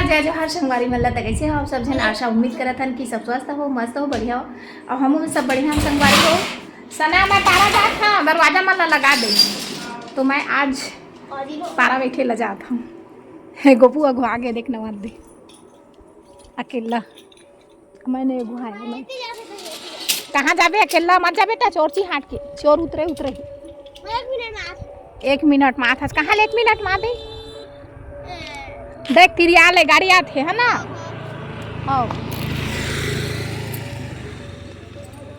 नमस्कार, जय जोहार संगवारी मल्ला तक कैसे हो आप सब जन। आशा उम्मीद करत हन कि सब स्वस्थ हो, मस्त हो, बढ़िया हो और हम सब बढ़िया संगवारी हो। सना मैं पारा जात था, दरवाजा मन लगा दे तो मैं आज पारा बैठे ला जात हूँ। गोपू अगो आगे देखना मत दे अकेला मैंने एगो है मैं कहाँ जाबे अकेला मत जा बेटा, चोर ची हाट के चोर उतरे उतरे 1 मिनट में आथ कहाँ ले 1 मिनट में दे देख तिरिया ले गाड़ी आते है ना। आओ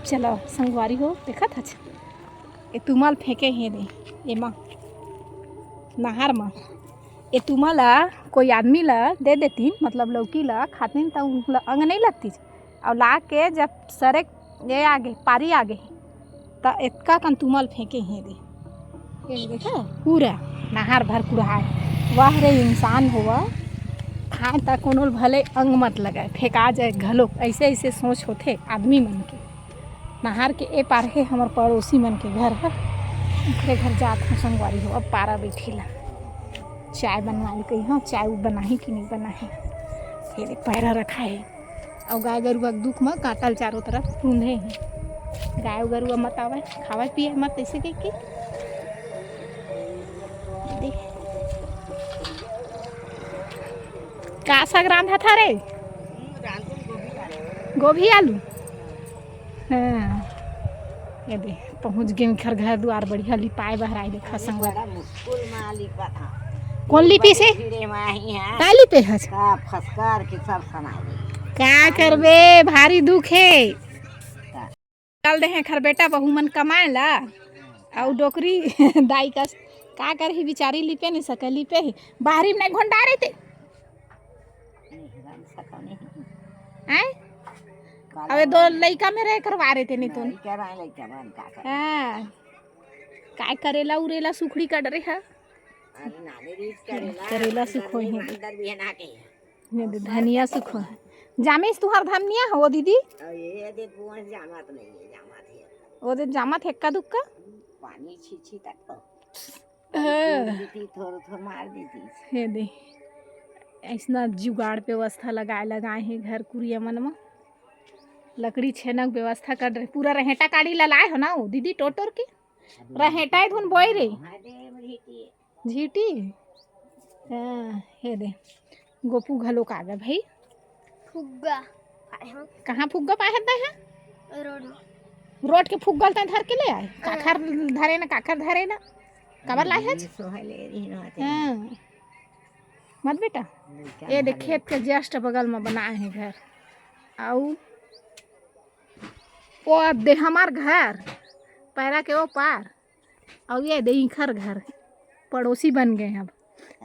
चलो संगवारी हो देखा था ये तुमल फेंके हैं रे ये माँ नहर में ये तुमला कोई आदमी ला दे देती मतलब लौकी ला खाते तो अंग नहीं लगती और ला के जब सरे ये आगे पारी आगे तो इतका कन तुमल फेंके हैं रे ये देखा पूरा नहर भर कुड़ा वाह रे इंसान हुआ खाए तक कोनो भले अंग मत लगाए फेंका जाए घलो ऐसे ऐसे सोच होते आदमी मन के। नहर के ए पार है हमार पड़ोसी मन के घर है उनके घर जात हूँ संगवारी हो। अब पारा बैठी ला चाय बनवा कही हाँ चाय बनाही कि नहीं बनाही फिर पैरा रखा है और गाय गरुआ दुख में काटल चारों तरफ ढूंढे हैं। गाय गरुआ मत आवे खावा पिए मत ऐसे के का साग रांधा था रे गोभी आलू। हाँ ये दे पहुँच गए घर घर द्वार बढ़िया लिपाए बहराई देखा संगवारी कौन लिपि से का लिपे है फसकार के सब सुनाई क्या करबे भारी दुख है चल दे खर बेटा बहू मन कमाए ला और डोकरी दाई का कर ही बिचारी लिपे नहीं सके लिपे ही बाहरी में नहीं घोंडा रहे थे अबे दो लड़का में रह करवा रहे थे नहीं तो हाँ काय करेला उरेला सुखड़ी कट रहे है करेला सुखो है धनिया सुखो है जामिस तुहार धनिया हो दीदी वो दे जामत हेक्का दुक्का पानी छी तक थोड़ा मार देती है दे ऐसा जुगाड़ व्यवस्था लगाए हैं घर कुरिया मन में लकड़ी छेनक व्यवस्था कर रहे पूरा रहेटा काढ़ी लाए हो ना वो दीदी टोटोर के रहेटा धुन बोई रे झीटी हाँ हे दे गोपू घलो का गए भाई फुग्गा कहाँ फुग्गा पाए हैं रोड के फुग्गल तय धर के ले आए काखर धरे ना कबर लाए है हाँ मत बेटा ये देख खेत के जस्ट बगल में बनाए हैं घर आउ वो दे हमार घर पैरा के वो पार और ये दे इखर घर पड़ोसी बन गए अब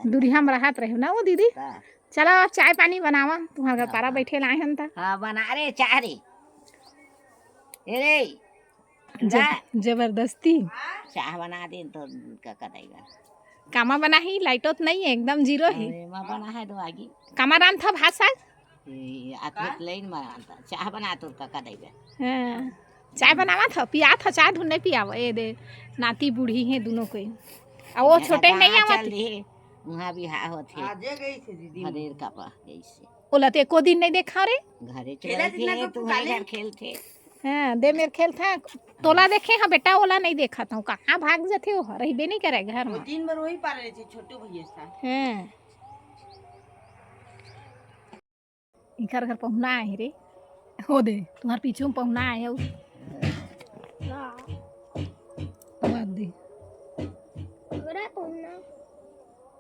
दूरिया में रहत रहे ना वो दीदी। चलो अब चाय पानी बनावा तुम्हारे घर पारा बैठे लाए हैं त हाँ बना रे चाय रे जबरदस्ती चाय बना दे तो का देगा कामा बना ही लाइटों तो नहीं है एकदम जीरो है मां बना है तो आगे कामा रान था भाषा आत्मिक लाइन में आता चाय बना तो का देगा हाँ चाय बनावा था पिया था चाय ढूंढने पियावा ये दे नाती बूढ़ी है दोनों को और वो छोटे नहीं आवत वहाँ भी हा होते आजे गई थी दीदी हरेर का पा ऐसे बोला तो एको दिन नहीं देखा रे घरे चले थे तुम्हारे घर खेलते हाँ दे मेरे खेल था तोला देखे हाँ बेटा ओला नहीं देखा था कहाँ भाग जाते हो रही बे नहीं करे घर में 3 बार वही पा रहे थे छोटे भैया साथ हाँ इधर घर पहुँचना है रे हो दे तुम्हारे पीछे में पहुँचना है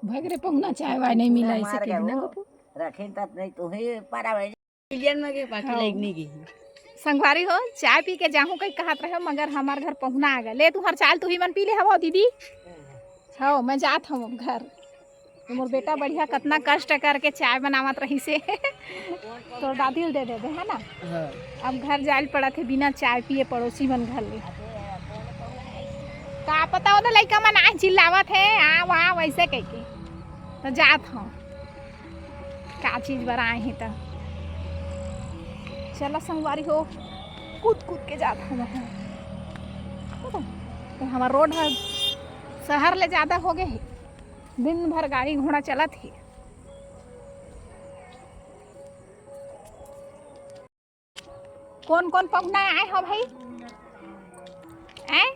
भगरे पहुँचना चाहे वाई नहीं मिला इसे के ना गोपू रखे तब नहीं तो है पारा भाई मिलियन में के बाकी लगने की संगवारी हो चाय पी के जाहूँ कहीं कहत रहे मगर हमारे घर पहुँचना आ गए ले तुम्हार चाल तू ही मन पी ले हवा दीदी हाँ मैं जात हूँ घर मोर बेटा बढ़िया कितना कष्ट करके चाय बनावत रही से तो दादी दे दे है ना अब घर जाए पड़ा थे बिना चाय पिए पड़ोसी मन घर ले का पता हो तो लड़का मन आए चिल्लावत है आ वहाँ वैसे कह के तो जात हूँ क्या चीज़ बनाए हैं तो चलो संगवारी हो कूद कूद के जाता हूँ तो हमारा रोड है शहर ले ज़्यादा हो गए दिन भर गाड़ी घोड़ा चलत है कौन कौन पहुना आए हो भाई? हैं?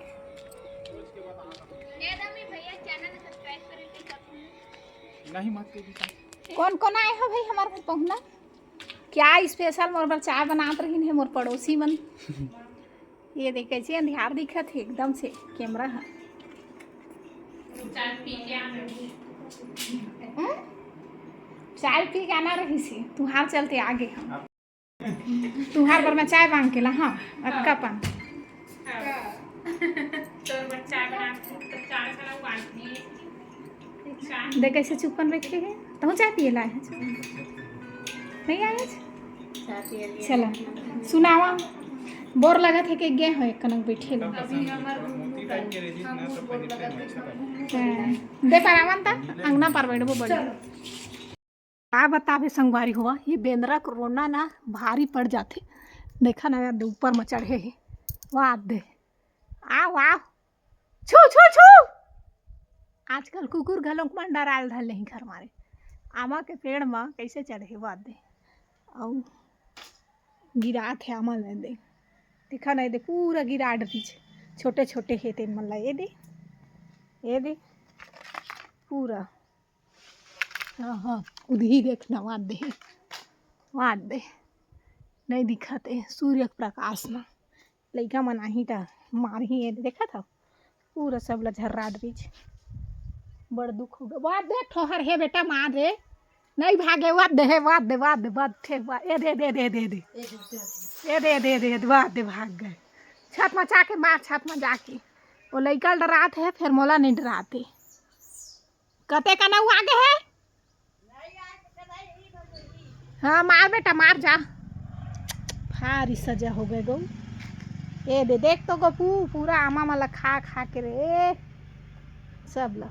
नहीं मत के कौन कौन आए हो भाई हमारे घर पहुना? क्या स्पेशल मोर बर चाय बनात रही है मोर पड़ोसी मन। ये देखे छे अंधियार दिखत है एकदम से कैमरा है। चाय पी के आना रही सी तुहार चलते आगे हम तुहार बर मैं चाय मांग के ला। हाँ अक्का पान देख कैसे चुपन बैठे हैं। तो चाय पिए लाए हैं नहीं आए? चलो सुनावा बोर लगा थे कि गे हो कनक बैठे लो दे पारावन ता अंगना पर बैठबो बड़ी का बतावे संगवारी हुआ। ये बेंद्रा कोरोना ना भारी पड़ जाते देखा ना यार ऊपर में चढ़े है वाह दे आओ आओ छू छू छू। आजकल कुकुर घलों मन डराल धल नहीं घर मारे आमा के पेड़ में कैसे चढ़े वाह दे और गिरा थे आमा ले दे देखा नहीं दे पूरा गिरा डीज छोटे छोटे है तेन मन ला ये दे पूरा हाँ हाँ उधी देखना वाद दे नहीं दिखते सूर्य प्रकाश में लइका मन आही ता मार ही देखा था पूरा सब ला झर्रा बीच बड़ दुख हो गया। वाद दे ठोहर है बेटा मार दे नहीं भागे वाद दे ए दे वाद दे भाग गए छत में जाके मार छत में जाके वो लइका डराते है फिर मोला नहीं डराते कते का ना वो आगे है। हाँ मार बेटा मार जा भारी सजा हो गए गौ ये दे देख तो गो पूरा आमा मला खा खा के रे सब ला